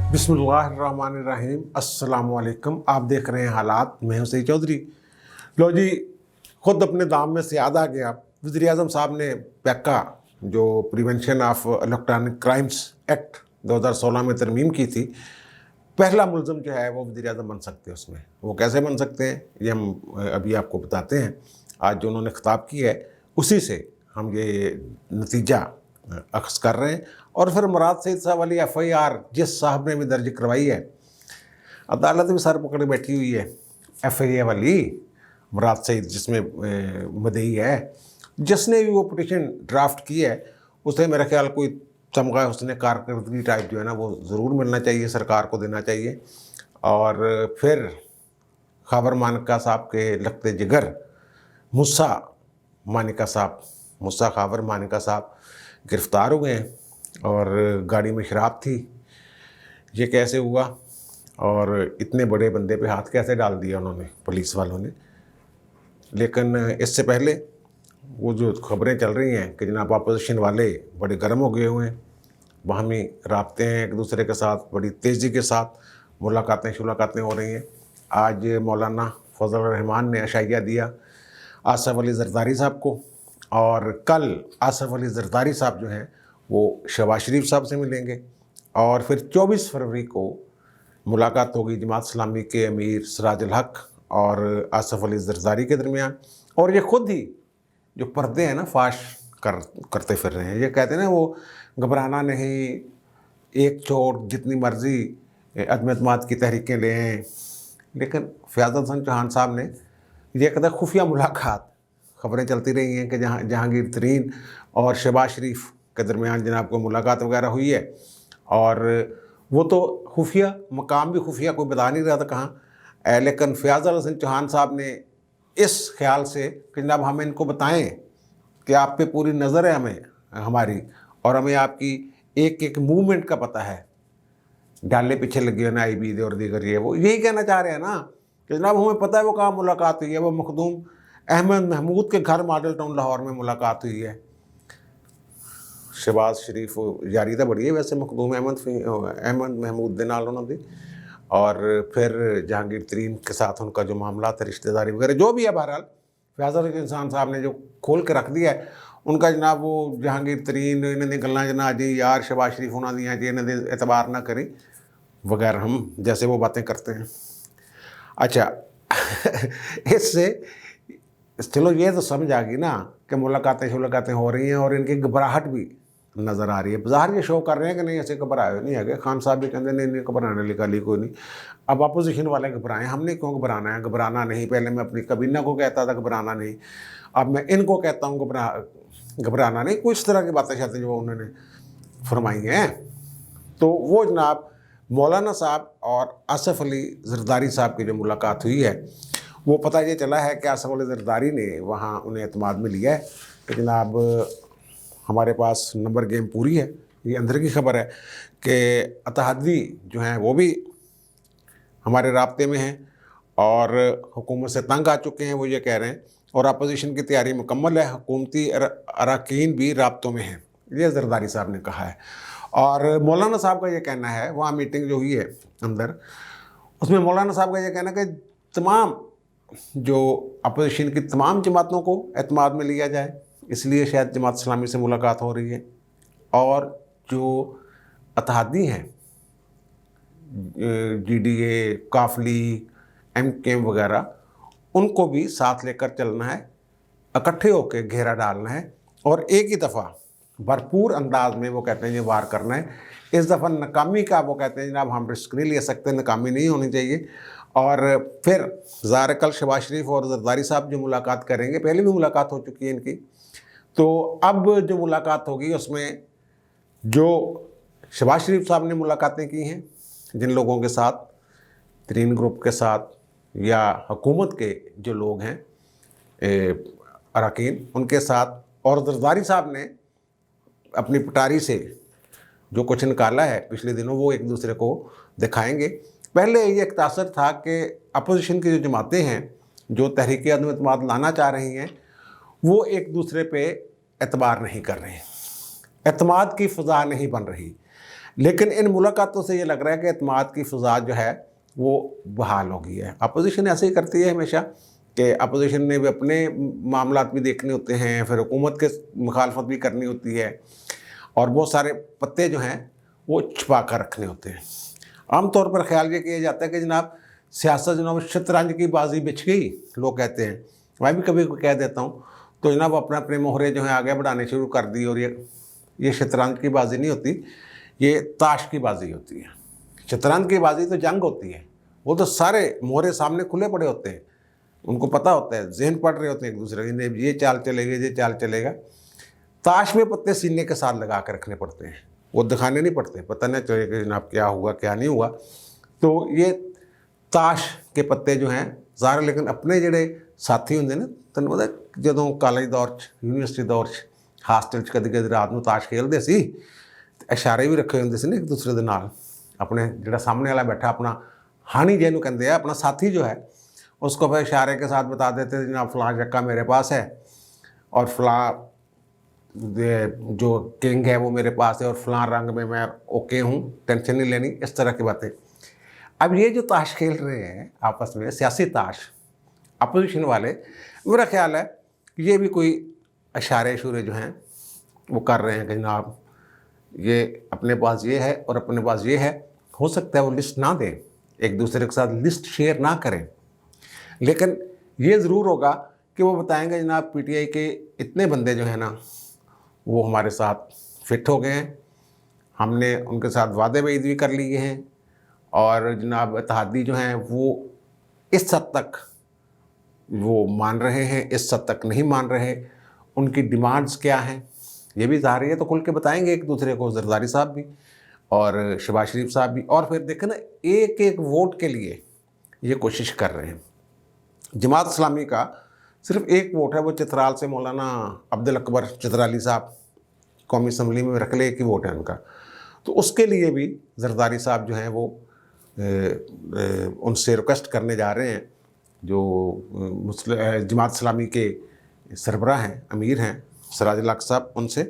बिस्मिल्लाहिर्रहमानिर्रहीम, अस्सलाम वालेकुम। आप देख रहे हैं हालात। मैं हूं सईद चौधरी। लो जी, खुद अपने दाम में से याद आ गया, वज़ीर आज़म साहब ने पैका जो prevention of electronic crimes act 2016 में तरमीम की थी, पहला मुलज़म जो है वो वज़ीर आज़म बन सकते हैं उसमें। वो कैसे बन सकते हैं ये हम अभी आपको बताते हैं। आज जो उन्होंने खिताब किया है उसी से हम ये नतीजा अख्ज़ कर रहे हैं। और फिर मुराद सईद साहब वाली FIR जिस साहब ने भी दर्ज करवाई है, अदालत भी सर पकड़े बैठी हुई है। FIA वाली मुराद सईद जिसमें मदई है, जिसने भी वो पिटीशन ड्राफ्ट की है उसे मेरा ख्याल कोई तमगा उसने कारकर्दगी टाइप जो है ना वो ज़रूर मिलना चाहिए, सरकार को देना चाहिए। और फिर खबर मानिका साहब के लगते जिगर मूसा खबर मानिका साहब गिरफ़्तार हो गए हैं और गाड़ी में शराब थी। ये कैसे हुआ और इतने बड़े बंदे पे हाथ कैसे डाल दिया उन्होंने, पुलिस वालों ने। लेकिन इससे पहले वो जो खबरें चल रही हैं कि जनाब अपोजिशन वाले बड़े गर्म हो गए हुए हैं, बाहमी राब्ते हैं एक दूसरे के साथ, बड़ी तेज़ी के साथ मुलाकातें हो रही हैं। आज मौलाना फजल रहमान ने अशाइया दिया आसफ अली ज़रदारी साहब को, और कल आसफ अली ज़रदारी साहब जो हैं वो शहबाज शरीफ साहब से मिलेंगे। और फिर 24 फरवरी को मुलाकात होगी जमात इस्लामी के अमीर सिराजुल हक और आसफ अली ज़रदारी के दरमियान। और ये खुद ही जो पर्दे हैं ना फाश करते फिर रहे हैं। ये कहते हैं ना वो घबराना नहीं, एक चोट जितनी मर्ज़ी अदम एतमाद की तहरीकें लें। लेकिन फ़याज़ हसन चौहान साहब ने ये कहता खुफिया मुलाकात, खबरें चलती रही हैं कि जहांगीर तरीन और शहबाज शरीफ के दरमियान जनाब को मुलाकात वगैरह हुई है। और वो तो खुफिया मकाम भी खुफिया, कोई बता नहीं रहा था कहाँ। लेकिन फ़याज़ हसन चौहान साहब ने इस ख्याल से कि जनाब हमें इनको बताएं कि आप पे पूरी नज़र है हमें हमारी, और हमें आपकी एक एक मूवमेंट का पता है, डाले पीछे लगे हो ना IB और दीगर, ये वो यही कहना चाह रहे हैं ना कि जनाब हमें पता है वो कहाँ मुलाकात हुई है। वो मखदूम अहमद महमूद के घर मॉडल टाउन लाहौर में मुलाकात हुई है। शहबाज शरीफ यारी तो बड़ी है वैसे मखदूम अहमद महमूद दे नाल उन्होंने दी, और फिर जहांगीर तरीन के साथ उनका जो मामला था रिश्तेदारी वगैरह जो भी है, बहरहाल फ़याज़ हसन इंसान साहब ने जो खोल के रख दिया है उनका जनाब वो जहांगीर तरीन इन्होंने गल्लां जना जी यार शहबाज शरीफ होना दियाँ जी इन्होंने एतबार ना करें वगैरह, हम जैसे वो बातें करते हैं। अच्छा इससे चलो ये तो समझ आ गई ना कि मुलाकातें हो रही हैं और इनकी घबराहट भी नज़र आ रही है। बाहर ये शो कर रहे हैं कि नहीं ऐसे घबराए नहीं है। खान साहब भी कहते नहीं घबराने वाली गाली कोई नहीं। अब अपोजिशन वाले घबराएं, हमने क्यों घबराना है? घबराना नहीं। पहले मैं अपनी कबीना को कहता था घबराना नहीं, अब मैं इनको कहता हूँ घबराना नहीं। कुछ तरह की बातें शायद जो उन्होंने फरमाई हैं। तो वो जनाब मौलाना साहब और आसफ अली ज़रदारी साहब की जो मुलाकात हुई है वो पता ये चला है कि आसफ अली ज़रदारी ने वहाँ उन्हें एतमाद में लिया है कि जनाब हमारे पास नंबर गेम पूरी है। ये अंदर की खबर है कि अतहदी जो हैं वो भी हमारे राब्ते में हैं और हुकूमत से तंग आ चुके हैं, वो ये कह रहे हैं। और अपोजिशन की तैयारी मुकम्मल है, हुकूमती अरकान भी राब्तों में हैं, ये ज़रदारी साहब ने कहा है। और मौलाना साहब का ये कहना है, वहाँ मीटिंग जो हुई है अंदर, उसमें मौलाना साहब का ये कहना है कि तमाम जो अपोजिशन की तमाम जमातों को एतमाद में लिया जाए, इसलिए शायद जमात इस्लामी से मुलाकात हो रही है। और जो अतहादी हैं GDA, काफली, MKM वगैरह, उनको भी साथ लेकर चलना है, इकट्ठे होकर घेरा डालना है और एक ही दफ़ा भरपूर अंदाज में वो कहते हैं ये वार करना है। इस दफ़ा नाकामी का वो कहते हैं जनाब हम रिस्क नहीं ले सकते, नाकामी नहीं होनी चाहिए। और फिर ज़ाहिर कल शहबाज शरीफ और ज़रदारी साहब जो मुलाकात करेंगे, पहले भी मुलाकात हो चुकी है इनकी, तो अब जो मुलाकात होगी उसमें जो शहबाज शरीफ साहब ने मुलाकातें की हैं जिन लोगों के साथ, तरीन ग्रुप के साथ या हुकूमत के जो लोग हैं अरकान, उनके साथ, और ज़रदारी साहब ने अपनी पटारी से जो कुछ निकाला है पिछले दिनों वो एक दूसरे को दिखाएंगे। पहले ये एक तासर था कि अपोजिशन की जो जमातें हैं जो तहरीक अदम एतमाद लाना चाह रही हैं वो एक दूसरे पे एतबार नहीं कर रहे हैं, एतमाद की फ़ज़ा नहीं बन रही। लेकिन इन मुलाकातों से ये लग रहा है कि एतमाद की फ़िज़ा जो है वो बहाल हो गई है। अपोजिशन ऐसे ही करती है हमेशा कि अपोजिशन ने भी अपने मामलात भी देखने होते हैं, फिर हुकूमत के मुखालफत भी करनी होती है, और बहुत सारे पत्ते जो हैं वो छुपा कर रखने होते हैं। आम तौर पर ख्याल ये किया जाता है कि जनाब सियासत जनाब शतरंज की बाजी बिछ गई, लोग कहते हैं, मैं भी कभी कह देता हूँ, तो जनाब अपने अपने मोहरे जो हैं आगे बढ़ाने शुरू कर दी, और ये शतरंज की बाजी नहीं होती, ये ताश की बाजी होती है। शतरंज की बाजी तो जंग होती है, वो तो सारे मोहरे सामने खुले पड़े होते हैं, उनको पता होता है, जहन पढ़ रहे होते हैं एक दूसरे के, ये चाल चलेगा, ये चाल चलेगा। ताश में पत्ते सीने के साथ लगा कर रखने पड़ते हैं, वो दिखाने नहीं पड़ते, पता नहीं चलेगा जनाब क्या हुआ क्या नहीं हुआ। तो ये ताश के पत्ते जो हैं ज़ाहिर, लेकिन अपने ਜਿਹੜੇ ਸਾਥੀ ਹੁੰਦੇ ਨੇ, ਤੁਹਾਨੂੰ ਪਤਾ ਜਦੋਂ ਕਾਲਜ ਦੌਰ 'ਚ ਯੂਨੀਵਰਸਿਟੀ ਦੌਰ 'ਚ ਹਾਸਟਲ 'ਚ ਕਦੇ ਕਦੇ ਰਾਤ ਨੂੰ ਤਾਸ਼ ਖੇਡਦੇ ਸੀ, ਇਸ਼ਾਰੇ ਵੀ ਰੱਖੇ ਹੁੰਦੇ ਸੀ ਨਾ ਇੱਕ ਦੂਸਰੇ ਦੇ ਨਾਲ। अपने ਜਿਹੜਾ सामने वाला बैठा अपना हानी ਜਿਹਨੂੰ ਕਹਿੰਦੇ ਆ, अपना साथी जो है उसको फिर इशारे के साथ बता देते थे जनाब फ़लाँ चक्का मेरे पास है, और फ़लाँ जो किंग है वो मेरे पास है, और फ़लाँ रंग में मैं ओके हूँ, टेंशन नहीं लेनी, इस तरह की बातें। अब ये जो ताश खेल रहे हैं आपस में, सियासी ताश, अपोजिशन वाले, मेरा ख्याल है कि ये भी कोई इशारे इशूरे जो हैं वो कर रहे हैं कि जनाब ये अपने पास ये है और अपने पास ये है। हो सकता है वो लिस्ट ना दें, एक दूसरे के साथ लिस्ट शेयर ना करें, लेकिन ये ज़रूर होगा कि वो बताएंगे जनाब पीटीआई के इतने बंदे जो हैं ना वो हमारे साथ फिट हो गए हैं, हमने उनके साथ वादे वईद भी कर लिए हैं, और जनाब इत्तेहादी जो हैं वो इस हद तक वो मान रहे हैं, इस हद तक नहीं मान रहे, उनकी डिमांड्स क्या हैं ये भी ज़ाहिर है, तो खुल के बताएंगे एक दूसरे को, ज़रदारी साहब भी और शहबाज शरीफ साहब भी। और फिर देखें ना, एक एक वोट के लिए ये कोशिश कर रहे हैं। जमात इस्लामी का सिर्फ एक वोट है, वो चित्राल से मौलाना अब्दुल अकबर चित्राली साहब कौमी असम्बली में रख ले, एक ही वोट है उनका, तो उसके लिए भी ज़रदारी साहब जो हैं वो उनसे रिक्वेस्ट करने जा रहे हैं, जो जमात इस्लामी के सरबराह हैं, अमीर हैं सिराज अल हक साहब, उनसे।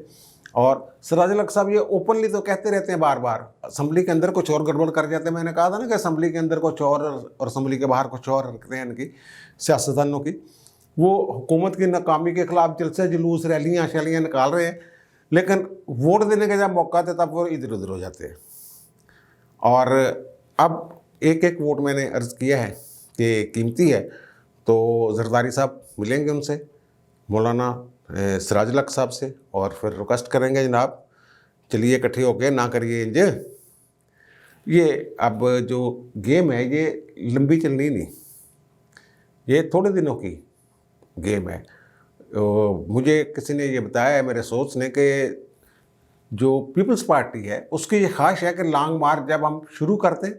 और सिराज अल हक साहब ये ओपनली तो कहते रहते हैं बार बार, असम्बली के अंदर कुछ और गड़बड़ कर जाते हैं। मैंने कहा था ना कि असम्बली के अंदर कुछ और असम्बली के बाहर कुछ और रखते हैं इनकी सियासतदानों की। वो हुकूमत की नाकामी के ख़िलाफ़ जलसे जुलूस रैलियाँ शैलियाँ निकाल रहे हैं, लेकिन वोट देने का जब मौका आता है तब वो इधर उधर हो जाते हैं। और अब एक एक वोट मैंने अर्ज़ किया है कि कीमती है, तो ज़रदारी साहब मिलेंगे उनसे, मौलाना सिराज अल हक साहब से, और फिर रिक्वेस्ट करेंगे जनाब चलिए इकट्ठे होके ना करिए इंज। ये अब जो गेम है ये लंबी चलनी नहीं, ये थोड़े दिनों की गेम है। मुझे किसी ने ये बताया है मेरे सोच ने कि जो पीपल्स पार्टी है उसकी ये ख्वाहिश है कि लॉन्ग मार्च जब हम शुरू करते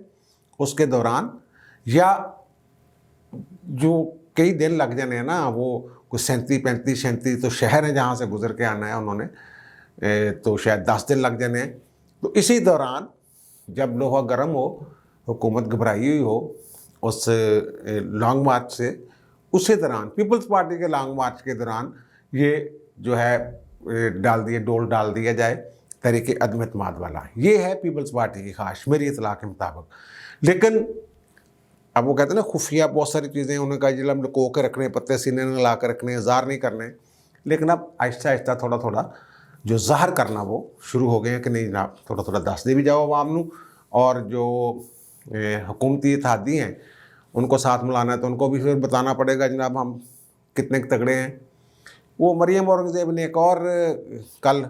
उसके दौरान, या जो कई दिन लग जाने हैं ना, वो कुछ 37 तो शहर हैं जहाँ से गुजर के आना है उन्होंने, तो शायद 10 दिन लग जाने हैं। तो इसी दौरान जब लोहा गर्म हो, हुकूमत घबराई हुई हो उस लॉन्ग मार्च से, उसी दौरान पीपल्स पार्टी के लॉन्ग मार्च के दौरान ये जो है डोल डाल दिया जाए तरीके अदम एतमाद वाला। ये है पीपल्स पार्टी की ख्वाहिश मेरी इतला के मुताबिक। लेकिन अब वो कहते हैं ना खुफिया बहुत सारी चीज़ें, उन्होंने कहा जिला हम लुको के रखने, पत्ते सीने में ला कर रखने, ज़ाहिर नहीं करने, लेकिन अब आहिस्ता आहिस्ता थोड़ा थोड़ा जो ज़ाहिर करना वो शुरू हो गए हैं कि नहीं जनाब थोड़ा थोड़ा दस दे भी जाओ अवाम नू, और जो हुकूमती इत्तेहादी हैं उनको साथ मिलाना है तो उनको भी फिर बताना पड़ेगा जनाब हम कितने तगड़े हैं। वो मरियम औरंगज़ेब ने एक और कल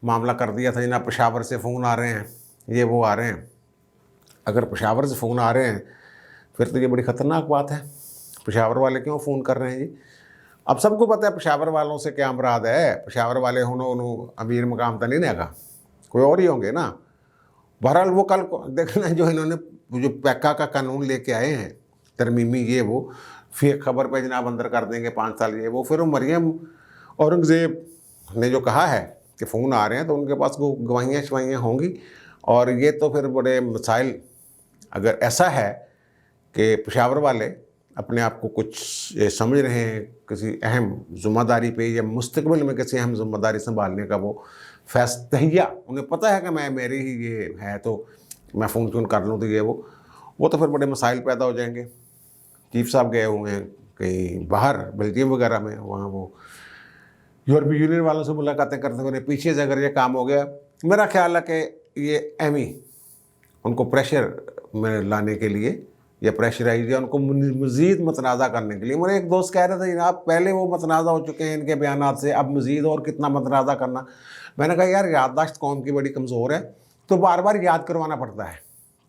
मामला कर दिया था जनाब, पेशावर से फ़ोन आ रहे हैं, ये वो आ रहे हैं। अगर पेशावर से फ़ोन आ रहे हैं फिर तो ये बड़ी ख़तरनाक बात है। पेशावर वाले क्यों फ़ोन कर रहे हैं जी? अब सबको पता है पेशावर वालों से क्या मुराद है। पेशावर वाले उन्होंने अमीर मकाम तो नहीं नेगा, कोई और ही होंगे ना। बहरहाल वो कल देखना जो इन्होंने जो पैका का कानून लेके आए हैं तरमीमी, ये वो फेक खबर पे जनाब अंदर कर देंगे 5 साल, ये वो। फिर वो मरियम औरंगज़ेब ने जो कहा है कि फ़ोन आ रहे हैं तो उनके पास गवाहियाँ शवाहियाँ होंगी, और ये तो फिर बड़े मसाइल। अगर ऐसा है कि पेशावर वाले अपने आप को कुछ समझ रहे हैं किसी अहम ज़िम्मेदारी पे, या मुस्तकबिल में किसी अहम ज़िम्मेदारी संभालने का वो फैस तहिया, उन्हें पता है कि मैं मेरी ही ये है तो मैं फ़ोन शोन कर लूँ तो ये वो तो फिर बड़े मसाइल पैदा हो जाएंगे। चीफ साहब गए हुए हैं कहीं बाहर बेल्जियम वगैरह में, वहाँ वो यूरोपीय यूनियन वालों से मुलाकातें करते हुए पीछे से अगर ये काम हो गया, मेरा ख्याल है कि ये एमी उनको प्रेशर में लाने के लिए या प्रेशराइज या उनको मज़ीद मतनाज़ा करने के लिए, मेरे एक दोस्त कह रहे थे जनाब पहले वो मतनाज़ा हो चुके हैं इनके बयानात से, अब मज़ीद और कितना मतनाज़ा करना। मैंने कहा यार याददाश्त कौम की बड़ी कमज़ोर है, तो बार बार याद करवाना पड़ता है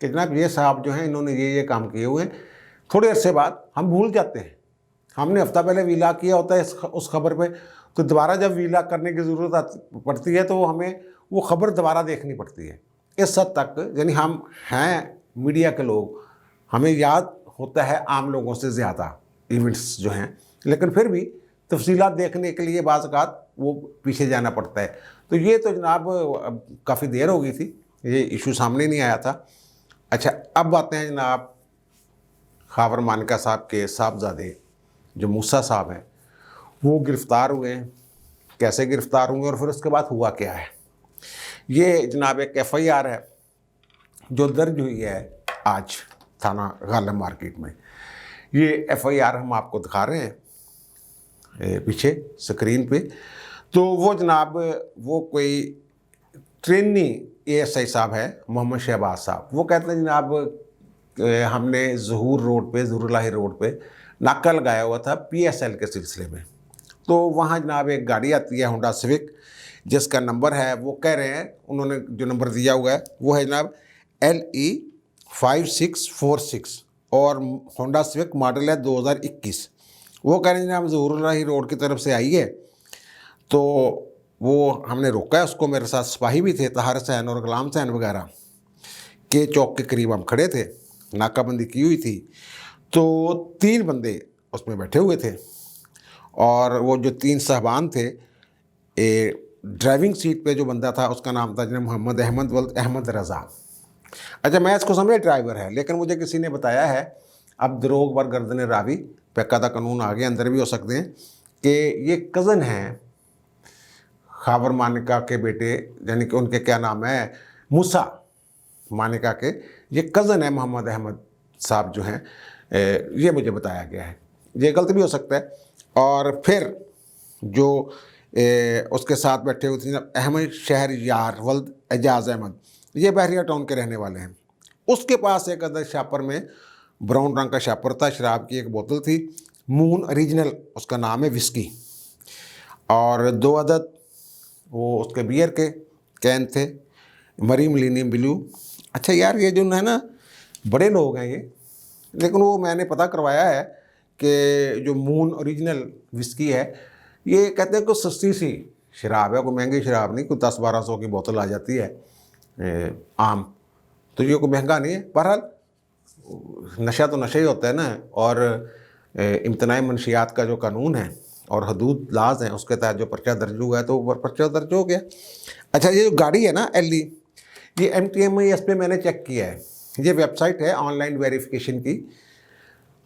कि जनाब ये साहब जो हैं इन्होंने ये काम किए हुए हैं। थोड़े अरसे बाद हम भूल जाते हैं, हमने हफ्ता पहले वीला किया होता है उस खबर पे, तो दोबारा जब वीला करने की ज़रूरत पड़ती है तो हमें वो खबर दोबारा देखनी पड़ती है। इस हद तक यानी हम हैं मीडिया के लोग, हमें याद होता है आम लोगों से ज़्यादा इवेंट्स जो हैं, लेकिन फिर भी तफसीलात देखने के लिए बाज़ औक़ात वो पीछे जाना पड़ता है। तो ये तो जनाब काफ़ी देर हो गई थी, ये इशू सामने नहीं आया था। अच्छा, अब आते हैं जनाब खावर मानिका साहब के साहबजादे जो मूसा साहब हैं, वो गिरफ़्तार हुए हैं। कैसे गिरफ़्तार हुए और फिर उसके बाद हुआ क्या है? ये जनाब एक FIR है जो दर्ज हुई है आज थाना गालिब मार्केट में। ये FIR हम आपको दिखा रहे हैं पीछे स्क्रीन पे। तो वो जनाब वो कोई ट्रेनी ASI साहब है मोहम्मद शहबाज साहब, वो कहते हैं जनाब हमने ज़हूरुल्लाही रोड पे नाका लगाया हुआ था PSL के सिलसिले में। तो वहाँ जनाब एक गाड़ी आती है होंडा सिविक, जिसका नंबर है, वो कह रहे हैं उन्होंने जो नंबर दिया हुआ है वो है जनाब LE 5646 और होंडा सिविक मॉडल है 2021। वो कह रहे हैं जनाब ज़हूरुल्लाही रोड की तरफ से आई है। तो वो हमने रोका है उसको, मेरे साथ सिपाही भी थे, तहार हुसैन और गुलाम हुसैन वगैरह के चौक के करीब हम खड़े थे, नाकाबंदी की हुई थी। तो 3 बंदे उसमें बैठे हुए थे और वो जो 3 साहबान थे, ड्राइविंग सीट पे जो बंदा था उसका नाम था जनाब मोहम्मद अहमद रज़ा। अच्छा, मैं इसको समझे ड्राइवर है, लेकिन मुझे किसी ने बताया है, अब दरोग बर गर्दन रावी पैकादा कानून आगे अंदर भी हो सकते हैं, कि ये कज़न हैं खावर मानिका के बेटे, यानी कि उनके क्या नाम है, मूसा मानिका के, ये कज़न है मोहम्मद अहमद साहब जो हैं, ये मुझे बताया गया है, ये गलत भी हो सकता है। और फिर जो उसके साथ बैठे हुए थे अहमद शहर यार वल्द एजाज़ अहमद, ये बहरिया टाउन के रहने वाले हैं। उसके पास एक अदर शापर में ब्राउन रंग का शापर था, शराब की एक बोतल थी, मून ओरिजिनल उसका नाम है, विस्की, और 2 अदद वो उसके बियर के कैन थे, मरी मिलीनियम ब्लू। अच्छा यार, ये जो है ना बड़े लोग हैं ये, लेकिन वो मैंने पता करवाया है कि जो मून ओरिजिनल विस्की है, ये कहते हैं कि सस्ती सी शराब है, कोई महंगी शराब नहीं, कोई 10-1200 की बोतल आ जाती है आम, तो ये कोई महंगा नहीं है। बहरहाल नशा तो नशा ही होता है ना, और इम्तनाई मनशियात का जो कानून है और हदूद लाज हैं उसके तहत जो पर्चा दर्ज हुआ है तो वो पर्चा दर्ज हो गया। अच्छा, ये जो गाड़ी है ना LE, ये MTMIS पे मैंने चेक किया है, ये वेबसाइट है ऑनलाइन वेरिफिकेशन की।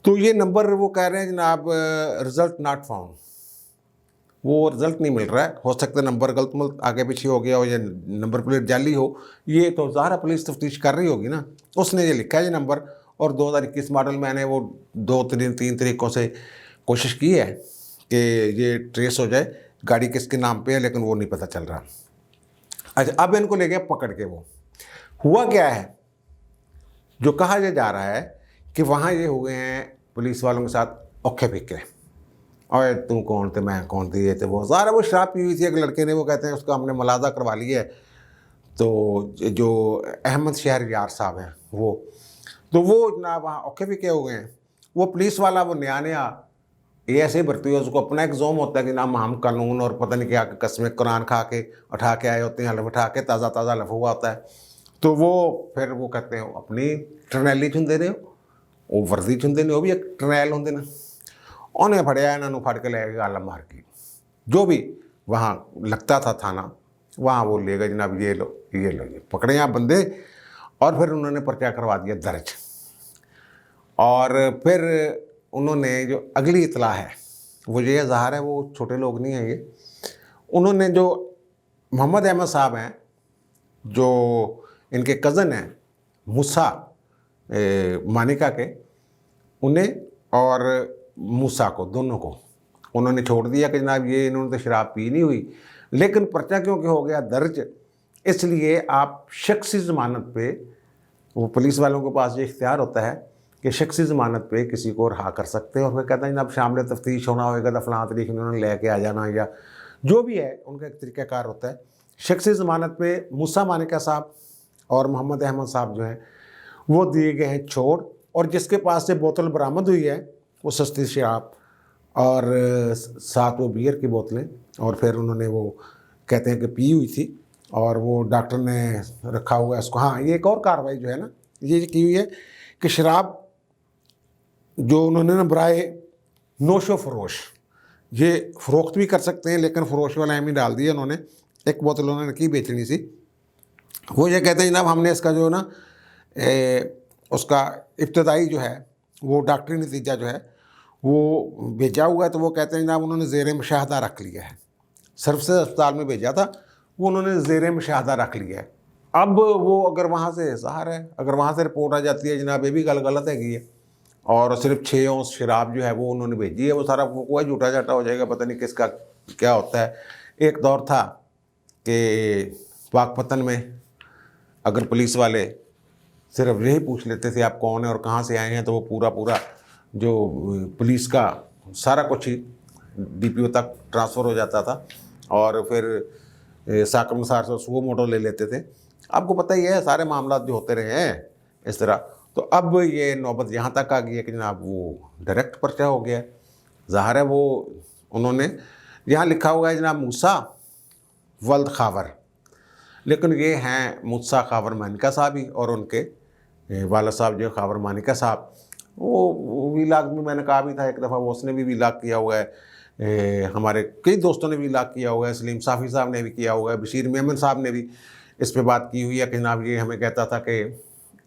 तो ये नंबर वो कह रहे हैं जनाब रिज़ल्ट नॉट फाउंड, वो रिज़ल्ट नहीं मिल रहा है। हो सकता है नंबर गलत आगे पीछे हो गया हो या नंबर प्लेट जाली हो, ये तो ज़ाहिर पुलिस तफ्तीश कर रही होगी ना, उसने ये लिखा है ये नंबर। और 2021 मॉडल मैंने वो 2-3 तरीक़ों से कोशिश की है कि ये ट्रेस हो जाए गाड़ी किसके नाम पे है, लेकिन वो नहीं पता चल रहा। अच्छा, अब इनको ले गया पकड़ के। वो हुआ क्या है, जो कहा यह जा रहा है कि वहाँ ये हुए हैं पुलिस वालों के साथ औखे फिक्के, और तुम कौन थे, मैं कौन थी, ये थे वो, सारा वो शराब पी हुई थी एक लड़के ने, वो कहते हैं उसका हमने मुलाजा करवा लिया है। तो जो अहमद शहर यार साहब हैं वो जनाब वहाँ औखे फिक्के हो गए हैं। वो पुलिस वाला वो नया ये ऐसे ही भर्ती हुआ, उसको अपना एक जोम होता है कि नाम हम कानून और पता नहीं क्या कस्में कुरान खा के उठा के आए होते हैं, हलफ उठा के ताज़ा लफ हुआ होता है। तो वो फिर वो कहते हैं अपनी टरनैली चुनते ने, वो वर्दी चुनते ने, वो भी एक टरनैल होंगे ना, उन्हें फड़िया इन्होंने फड़ के ले गए गालिब मार्केट, जो भी वहाँ लगता था थाना, वहाँ वो ले गए जनाब, ये लो ये पकड़े आप बंदे, और फिर उन्होंने पर्चा करवा दिया दर्ज। और फिर उन्होंने जो अगली इतला है वो ये ज़ाहिर है वो छोटे लोग नहीं हैं ये, उन्होंने जो محمد احمد صاحب ہیں جو ان کے کزن ہیں موسیٰ مانیکا کے، انہیں اور موسیٰ کو، دونوں کو انہوں نے چھوڑ دیا کہ جناب یہ انہوں نے تو شراب پی نہیں ہوئی، لیکن پرچہ کیونکہ ہو گیا درج، اس لیے آپ شخصی ضمانت پہ، وہ پولیس والوں کے پاس یہ اختیار ہوتا ہے کہ شخصی ضمانت پہ کسی کو رہا کر سکتے ہیں، اور پھر کہتے ہیں جناب شامل تفتیش ہونا ہوئے گا تو فلاں تاریخ انہوں نے لے کے آ جانا، یا جو بھی ہے ان کا ایک طریقہ کار ہوتا ہے۔ شخصی ضمانت پہ موسیٰ مانیکا صاحب اور محمد احمد صاحب جو ہیں وہ دیے گئے ہیں چھوڑ، اور جس کے پاس سے بوتل برآمد ہوئی ہے وہ سستی شراب اور 7 وہ بیئر کی بوتلیں، اور پھر انہوں نے وہ کہتے ہیں کہ پی ہوئی تھی، اور وہ ڈاکٹر نے رکھا ہوا ہے اس کو۔ ہاں، یہ ایک اور کارروائی جو ہے نا یہ کی ہوئی ہے کہ شراب جو انہوں نے برائے نوش و فروش، یہ فروخت بھی کر سکتے ہیں لیکن فروش والا اہم ہی ڈال دیا انہوں نے، ایک بوتل انہوں نے کی بیچنی سی، وہ یہ کہتے ہیں جناب ہم نے اس کا جو ہے نا اس کا ابتدائی جو ہے وہ ڈاکٹری نتیجہ جو ہے وہ بھیجا ہوا ہے، تو وہ کہتے ہیں جناب انہوں نے زیر مشاہدہ رکھ لیا ہے، سروسز اسپتال میں بھیجا تھا، وہ انہوں نے زیر مشاہدہ رکھ لیا ہے۔ اب وہ اگر وہاں سے ظاہر ہے اگر وہاں سے رپورٹ آ جاتی ہے جناب یہ بھی غلط ہے کہ اور صرف 6 اونس شراب جو ہے وہ انہوں نے بھیجی ہے، وہ سارا کوئی جھوٹا جھاٹا ہو جائے گا، پتہ نہیں کس کا کیا ہوتا ہے۔ ایک دور تھا کہ پاک پتن میں اگر پولیس والے صرف یہی پوچھ لیتے تھے آپ کون ہیں اور کہاں سے آئے ہیں، تو وہ پورا جو پولیس کا سارا کچھ ہی ڈی پی او تک ٹرانسفر ہو جاتا تھا، اور پھر ساکر نثار سے سو موٹو لے لیتے تھے۔ آپ کو پتہ ہی ہے سارے معاملات جو ہوتے رہے ہیں اس طرح، تو اب یہ نوبت یہاں تک آ گئی ہے کہ جناب وہ ڈائریکٹ پرچہ ہو گیا ہے۔ ظاہر ہے وہ انہوں نے یہاں لکھا ہوا ہے جناب موسیٰ ولد خاور، لیکن یہ ہیں موسیٰ خاور مانیکا صاحب ہی، اور ان کے والد صاحب جو خاور مانیکا صاحب، وہ ویلاگ میں نے کہا بھی تھا ایک دفعہ، وہ اس نے بھی ویلاگ کیا ہوا ہے، ہمارے کئی دوستوں نے ویلاگ کیا ہوا ہے، سلیم صافی صاحب نے بھی کیا ہوا ہے، بشیر میمن صاحب نے بھی اس پہ بات کی ہوئی ہے کہ جناب یہ ہمیں کہتا تھا کہ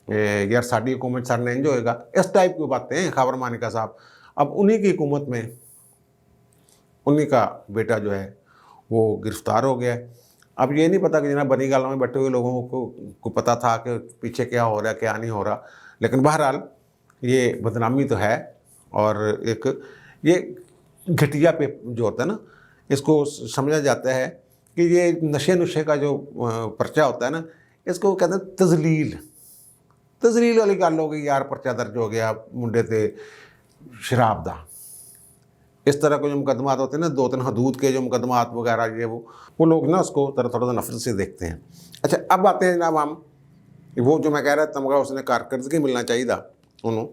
یار ساڑی حکومت سر نہیں جو ہوئے گا، اس ٹائپ کی باتیں ہیں خاور مانیکا صاحب۔ اب انہی کی حکومت میں انہی کا بیٹا جو ہے وہ گرفتار ہو گیا ہے۔ اب یہ نہیں پتا کہ جناب بنی گالوں میں بیٹھے ہوئے لوگوں کو پتہ تھا کہ پیچھے کیا ہو رہا ہے کیا نہیں ہو رہا، لیکن بہرحال یہ بدنامی تو ہے، اور ایک یہ گھٹیا پہ جو ہوتا ہے نا اس کو سمجھا جاتا ہے کہ یہ نشے کا جو پرچہ ہوتا ہے نا اس کو کہتے ہیں تزلیل والی گل ہو گئی، یار پرچہ درج ہو گیا منڈے تے شراب دا، اس طرح کے جو مقدمات ہوتے ہیں نا 2-3 حدود کے جو مقدمات وغیرہ یہ وہ لوگ نا اس کو تھوڑا نفرت سے دیکھتے ہیں۔ اچھا اب آتے ہیں جناب ہم وہ جو میں کہہ رہا تمغہ اس نے کارکردگی ملنا چاہیے تھا انہوں،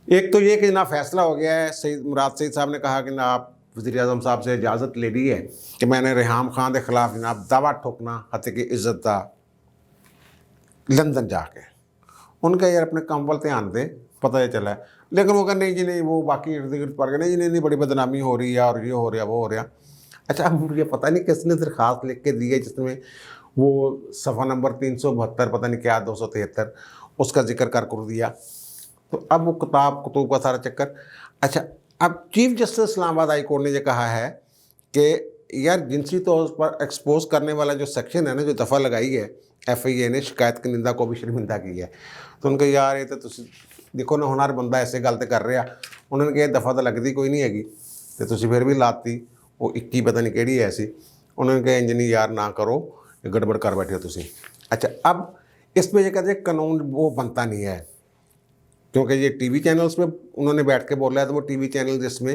ایک تو یہ کہ جناب فیصلہ ہو گیا ہے، سید مراد سعید صاحب نے کہا کہ جناب وزیر اعظم صاحب سے اجازت لے لی ہے کہ میں نے ریحام خان کے خلاف جناب دعویٰ ٹھوکنا حتی کی عزت دا لندن جا کے، ان کا یار اپنے کام پر دھیان دے، پتہ یہ چلا ہے، لیکن وہ کہا نہیں جی نہیں، وہ باقی ارد گرد پڑ گئے، نہیں جی بڑی بدنامی ہو رہی ہے اور یہ ہو رہا وہ ہو رہا۔ اچھا اب مجھے پتہ نہیں کس نے درخواست لکھ کے دی ہے جس میں وہ صفحہ نمبر 372 پتہ نہیں کیا 273 اس کا ذکر کر دیا، تو اب وہ کتب کا سارا چکر۔ اچھا اب چیف جسٹس اسلام آباد ہائی کورٹ نے یہ کہا ہے کہ یار جنسی طور پر ایکسپوز کرنے والا جو سیکشن ہے نا، جو دفعہ لگائی ہے ایف آئی اے نے شکایت کی نندا کو بھی شرمندہ کی ہے، تو ان کا یار یہ تو دیکھو نا ہنر بندہ ایسے گل تو کر رہا، انہوں نے کہا دفعہ تو لگتی کوئی نہیں ہے تو تسی پھر بھی لاتی وہ 21 پتہ نہیں کہڑی ہے ایسی، انہوں نے کہا انجنی یار نہ کرو یہ گڑبڑ کر بیٹھے ہو تسی۔ اچھا اب اس پہ یہ کہتے ہیں قانون وہ بنتا نہیں ہے، کیونکہ یہ ٹی وی چینلز پہ انہوں نے بیٹھ کے بولا ہے، تو وہ ٹی وی چینل جس میں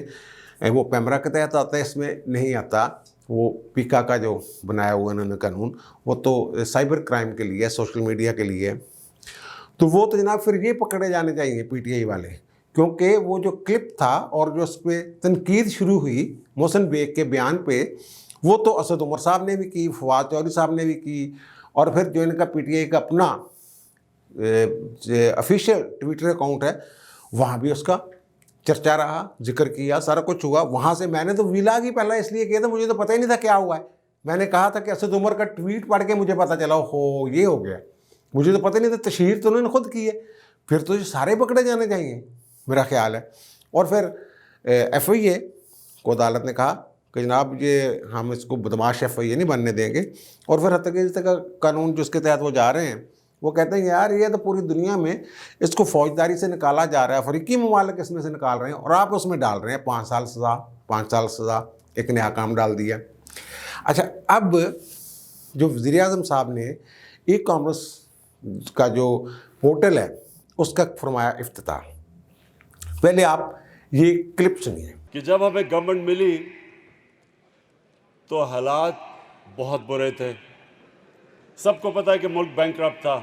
وہ پیمرا کے تحت آتا ہے اس میں نہیں آتا، وہ پیکا کا جو بنایا ہوا انہوں نے قانون وہ تو سائبر کرائم کے لیے، سوشل میڈیا کے لیے، تو وہ تو جناب پھر یہ پکڑے جانے چاہیے پی ٹی آئی والے، کیونکہ وہ جو کلپ تھا اور جو اس پہ تنقید شروع ہوئی محسن بیگ کے بیان پہ، وہ تو اسد عمر صاحب نے بھی کی، فواد چودھری صاحب نے بھی کی، اور پھر جو ان کا پی ٹی آئی کا اپنا افیشیل ٹویٹر اکاؤنٹ ہے وہاں بھی اس کا چرچا رہا، ذکر کیا، سارا کچھ ہوا وہاں سے۔ میں نے تو ویلاگ ہی پہلا اس لیے کیا تھا، مجھے تو پتہ ہی نہیں تھا کیا ہوا ہے، میں نے کہا تھا کہ اسد عمر کا ٹویٹ پڑھ کے مجھے پتہ چلا ہو یہ ہو گیا، مجھے تو پتہ نہیں تھا، تشہیر تو انہوں نے خود کی ہے، پھر تو یہ سارے پکڑے جانے چاہیے میرا خیال ہے۔ اور پھر ایف آئی اے کو عدالت نے کہا کہ جناب یہ ہم اس کو بدماش FIA نہیں بننے دیں گے. اور پھر حتیٰ کہ کا قانون جس کے تحت وہ جا رہے ہیں وہ کہتے ہیں یار یہ تو پوری دنیا میں اس کو فوجداری سے نکالا جا رہا ہے, افریقی ممالک اس میں سے نکال رہے ہیں, اور آپ اس میں ڈال رہے ہیں 5 سال سزا, 5 سال سزا, ایک نیا کام ڈال دیا. اچھا, اب جو وزیر اعظم صاحب نے ای کامرس کا جو پورٹل ہے اس کا فرمایا افتتاح. پہلے آپ یہ کلپ سنیے کہ جب ہمیں گورنمنٹ ملی تو حالات بہت برے تھے. سب کو پتہ ہے کہ ملک بینکرپٹ تھا,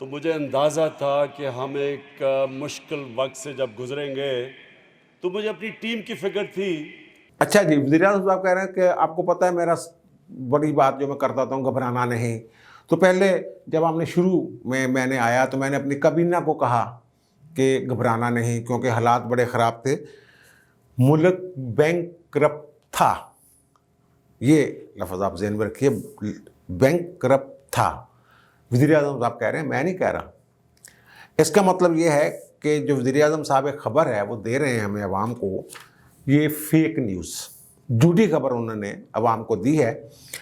تو مجھے اندازہ تھا کہ ہم ایک مشکل وقت سے جب گزریں گے, تو مجھے اپنی ٹیم کی فکر تھی. اچھا جی, وزیر اعظم صاحب کہہ رہے ہیں کہ آپ کو پتہ ہے میرا بڑی بات جو میں کرتا ہوں گھبرانا نہیں. تو پہلے جب ہم نے شروع میں نے آیا تو میں نے اپنی کابینہ کو کہا کہ گھبرانا نہیں, کیونکہ حالات بڑے خراب تھے, ملک بینکرپٹ تھا. یہ لفظ آپ ذہن میں رکھیے, بینکرپٹ تھا. وزیر اعظم صاحب کہہ رہے ہیں, میں نہیں کہہ رہا. اس کا مطلب یہ ہے کہ جو وزیر اعظم صاحب ایک خبر ہے وہ دے رہے ہیں ہمیں عوام کو, یہ فیک نیوز, جھوٹی خبر انہوں نے عوام کو دی ہے.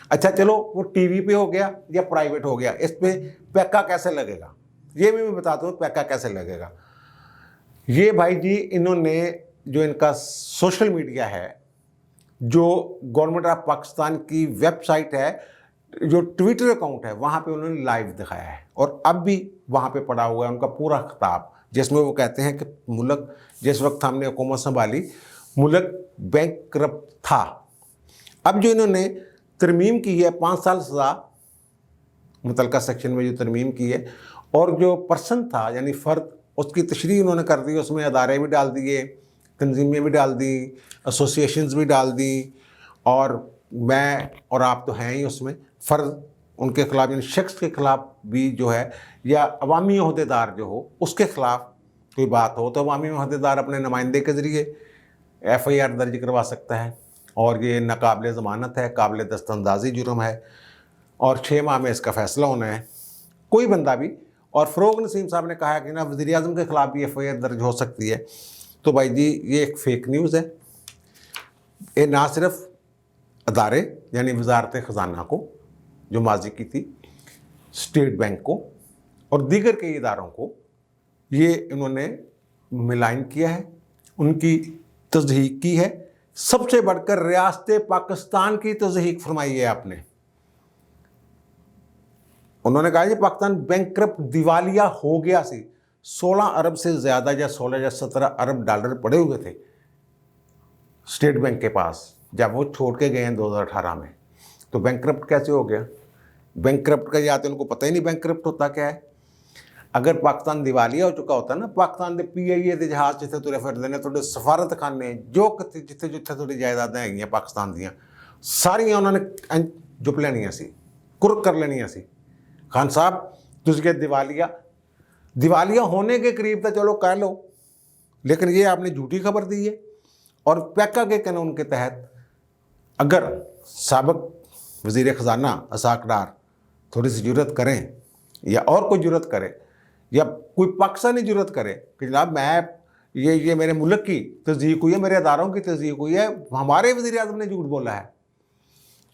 اچھا چلو, وہ ٹی وی پہ ہو گیا یا پرائیویٹ ہو گیا, اس پہ پیکا کیسے لگے گا یہ بھی میں بتاتا ہوں. پیکا کیسے لگے گا یہ بھائی جی, انہوں نے جو ان کا سوشل میڈیا ہے, جو گورنمنٹ آف پاکستان کی ویب سائٹ ہے, جو ٹویٹر اکاؤنٹ ہے, وہاں پہ انہوں نے لائیو دکھایا ہے, اور اب بھی وہاں پہ پڑا ہوا ہے ان کا پورا خطاب, جس میں وہ کہتے ہیں کہ ملک جس وقت ہم نے حکومت سنبھالی ملک بینکرپٹ تھا. اب جو انہوں نے ترمیم کی ہے 5 سال سزا, متعلقہ سیکشن میں جو ترمیم کی ہے, اور جو پرسن تھا یعنی فرد, اس کی تشریح انہوں نے کر دی. اس میں ادارے بھی ڈال دیے, تنظیمیں بھی ڈال دی, ایسوسیشنز بھی ڈال دی, اور میں اور آپ تو ہیں ہی اس میں. فرض ان کے خلاف یعنی شخص کے خلاف بھی جو ہے, یا عوامی عہدیدار جو ہو اس کے خلاف کوئی بات ہو تو عوامی عہدیدار اپنے نمائندے کے ذریعے FIR درج کروا سکتا ہے, اور یہ ناقابل ضمانت ہے, قابل دست اندازی جرم ہے, اور 6 ماہ میں اس کا فیصلہ ہونا ہے. کوئی بندہ بھی. اور فروغ نسیم صاحب نے کہا کہ نا وزیر اعظم کے خلاف بھی FIR درج ہو سکتی ہے. تو بھائی جی یہ ایک فیک نیوز ہے. یہ نہ صرف ادارے یعنی وزارت خزانہ کو جو ماضی کی تھی, اسٹیٹ بینک کو اور دیگر کئی اداروں کو, یہ انہوں نے ملائن کیا ہے, ان کی تضحیق کی ہے. سب سے بڑھ کر ریاست پاکستان کی تضحیق فرمائی ہے آپ نے. انہوں نے کہا کہ پاکستان بینکرپٹ دیوالیہ ہو گیا سی. 16 ارب سے زیادہ یا 16 یا 17 ارب ڈالر پڑے ہوئے تھے اسٹیٹ بینک کے پاس جب وہ چھوڑ کے گئے ہیں 2018 میں. تو بینکرپٹ کیسے ہو گیا؟ بینکرپٹ کا یا تو ان کو پتہ ہی نہیں بینکرپٹ ہوتا کیا ہے. اگر پاکستان دیوالیہ ہو چکا ہوتا نا, پاکستان دے PIA دے جہاز جتنے ترے پھردے نے, تھوڑے سفارت خانے جو جتنے تھوڑی جائیدادیں ہیں پاکستان دیاں ساریاں انہوں نے جپ لینیاں سی, کرک کر لینیاں سی. خان صاحب تجھ کے دیوالیہ ہونے کے قریب تھا, چلو کہہ لو, لیکن یہ آپ نے جھوٹی خبر دی ہے. اور پیکا کے قانون کے تحت اگر سابق وزیر خزانہ اسحاق ڈار تھوڑی سی جرت کریں, یا اور کوئی جرت کرے, یا کوئی پاکستانی جرت کرے کہ جناب میں یہ میرے ملک کی تصدیق ہوئی ہے, میرے اداروں کی تصدیق ہوئی ہے, ہمارے وزیر اعظم نے جھوٹ بولا ہے,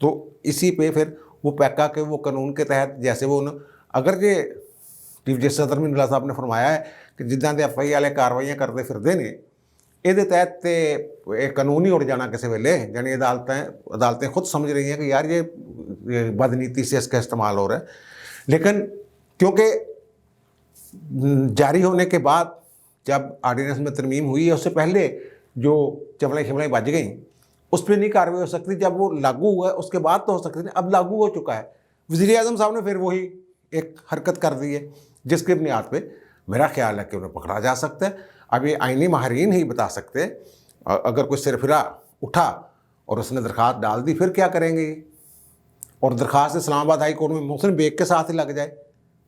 تو اسی پہ پھر وہ پیکا کے وہ قانون کے تحت جیسے وہ اگر یہ چیف جسٹس ارمین اللہ صاحب نے فرمایا ہے کہ جداں دے FIA والے کاروائیاں کرتے پھردے نے, یہ تحت ایک قانون ہی اڑ جانا کسی ویلے. یعنی عدالتیں خود سمجھ رہی ہیں کہ یار یہ بدنیتی سے اس کا استعمال ہو رہا ہے. لیکن کیونکہ جاری ہونے کے بعد جب آرڈیننس میں ترمیم ہوئی ہے, اس سے پہلے جو چمڑیں بج گئیں اس پہ نہیں کارروائی ہو سکتی. جب وہ لاگو ہوا ہے اس کے بعد تو ہو سکتی ہے, اب لاگو ہو چکا ہے. وزیر اعظم صاحب نے پھر وہی ایک حرکت کر دی ہے جس کی بنیاد پہ میرا خیال ہے کہ انہیں پکڑا جا سکتا ہے. اب یہ آئینی ماہرین ہی بتا سکتے, اگر کوئی سرفرا اٹھا اور اس نے درخواست ڈال دی پھر کیا کریں گے, اور درخواست اسلام آباد ہائی کورٹ میں محسن بیگ کے ساتھ ہی لگ جائے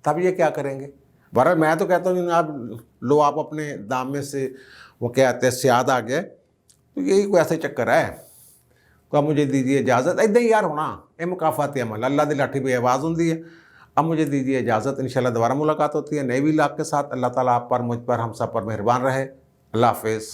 تب یہ کیا کریں گے. بہرحال میں تو کہتا ہوں جناب لو آپ اپنے دام میں سے وہ کیا کہتے ہیں سیاد آ گئے, تو یہی کوئی ایسے چکر ہے. تو اب مجھے دیجیے اجازت, ادھر ہی یار ہونا یہ مقافاتی عمل, اللہ دی لاٹھی پہ آواز ہوتی ہے. اب مجھے دیجیے اجازت, انشاءاللہ دوبارہ ملاقات ہوتی ہے نئے ولاگ کے ساتھ. اللہ تعالیٰ آپ پر, مجھ پر, ہم سب پر مہربان رہے. اللہ حافظ.